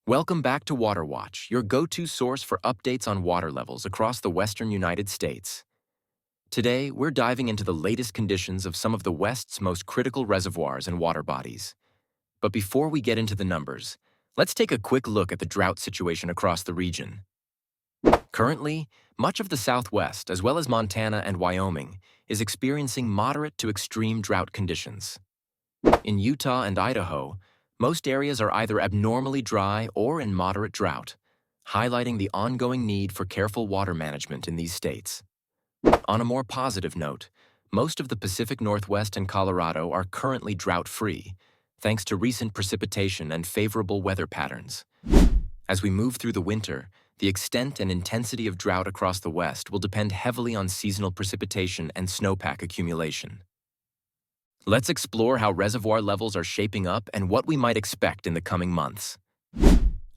Welcome back to Water Watch, your go-to source for updates on water levels across the western United States. Today, we're diving into the latest conditions of some of the West's most critical reservoirs and water bodies. But before we get into the numbers, let's take a quick look at the drought situation across the region. Currently, much of the Southwest, as well as Montana and Wyoming, is experiencing moderate to extreme drought conditions. In Utah and Idaho, most areas are either abnormally dry or in moderate drought, highlighting the ongoing need for careful water management in these states. On a more positive note, most of the Pacific Northwest and Colorado are currently drought-free, thanks to recent precipitation and favorable weather patterns. As we move through the winter, the extent and intensity of drought across the West will depend heavily on seasonal precipitation and snowpack accumulation. Let's explore how reservoir levels are shaping up and what we might expect in the coming months.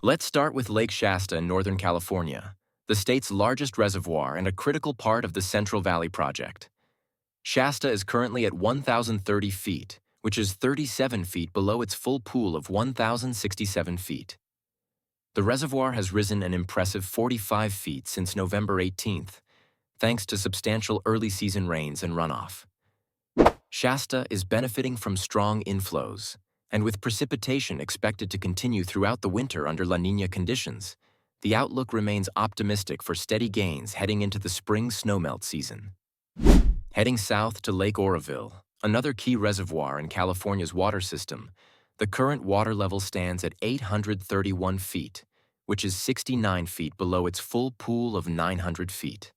Let's start with Lake Shasta in Northern California, the state's largest reservoir and a critical part of the Central Valley Project. Shasta is currently at 1,030 feet, which is 37 feet below its full pool of 1,067 feet. The reservoir has risen an impressive 45 feet since November 18th, thanks to substantial early-season rains and runoff. Shasta is benefiting from strong inflows, and with precipitation expected to continue throughout the winter under La Niña conditions, the outlook remains optimistic for steady gains heading into the spring snowmelt season. Heading south to Lake Oroville, another key reservoir in California's water system, the current water level stands at 831 feet, which is 69 feet below its full pool of 900 feet.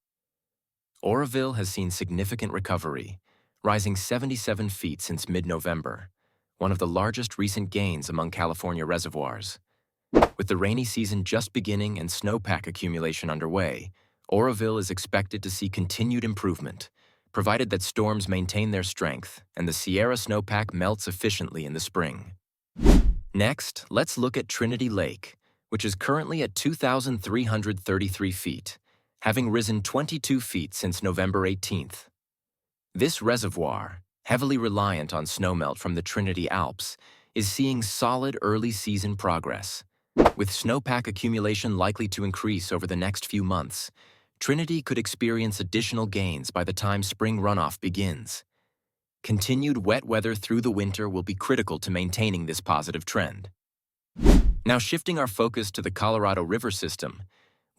Oroville has seen significant recovery, rising 77 feet since mid-November, one of the largest recent gains among California reservoirs. With the rainy season just beginning and snowpack accumulation underway, Oroville is expected to see continued improvement, provided that storms maintain their strength and the Sierra snowpack melts efficiently in the spring. Next, let's look at Trinity Lake, which is currently at 2,333 feet, having risen 22 feet since November 18th. This reservoir, heavily reliant on snowmelt from the Trinity Alps, is seeing solid early-season progress. With snowpack accumulation likely to increase over the next few months, Trinity could experience additional gains by the time spring runoff begins. Continued wet weather through the winter will be critical to maintaining this positive trend. Now shifting our focus to the Colorado River system,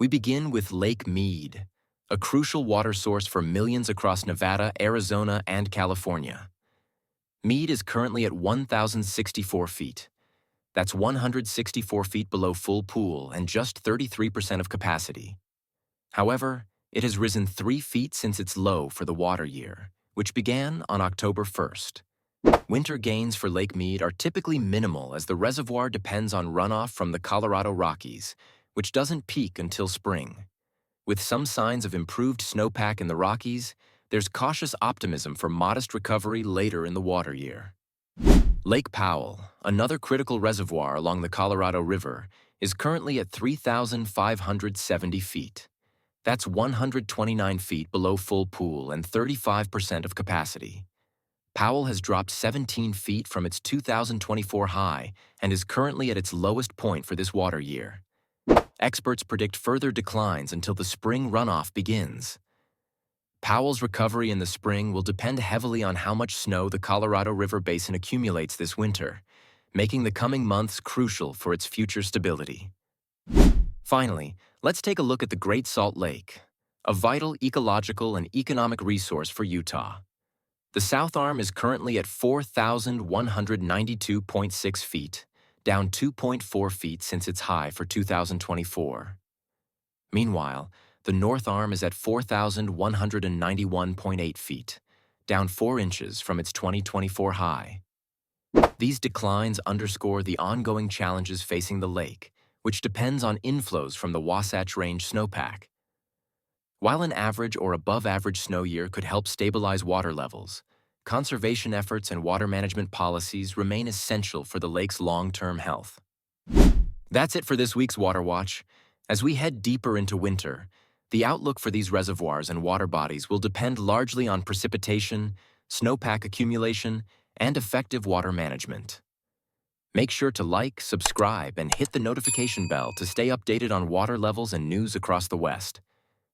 we begin with Lake Mead, a crucial water source for millions across Nevada, Arizona, and California. Mead is currently at 1,064 feet. That's 164 feet below full pool and just 33% of capacity. However, it has risen 3 feet since its low for the water year, which began on October 1st. Winter gains for Lake Mead are typically minimal as the reservoir depends on runoff from the Colorado Rockies, which doesn't peak until spring. With some signs of improved snowpack in the Rockies, there's cautious optimism for modest recovery later in the water year. Lake Powell, another critical reservoir along the Colorado River, is currently at 3,570 feet. That's 129 feet below full pool and 35% of capacity. Powell has dropped 17 feet from its 2024 high and is currently at its lowest point for this water year. Experts predict further declines until the spring runoff begins. Powell's recovery in the spring will depend heavily on how much snow the Colorado River Basin accumulates this winter, making the coming months crucial for its future stability. Finally, let's take a look at the Great Salt Lake, a vital ecological and economic resource for Utah. The South Arm is currently at 4,192.6 feet, down 2.4 feet since its high for 2024. Meanwhile, the North Arm is at 4,191.8 feet, down 4 inches from its 2024 high. These declines underscore the ongoing challenges facing the lake, which depends on inflows from the Wasatch Range snowpack. While an average or above-average snow year could help stabilize water levels, conservation efforts and water management policies remain essential for the lake's long-term health. That's it for this week's Water Watch. As we head deeper into winter, the outlook for these reservoirs and water bodies will depend largely on precipitation, snowpack accumulation, and effective water management. Make sure to like, subscribe, and hit the notification bell to stay updated on water levels and news across the West.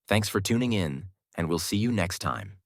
Thanks for tuning in, and we'll see you next time.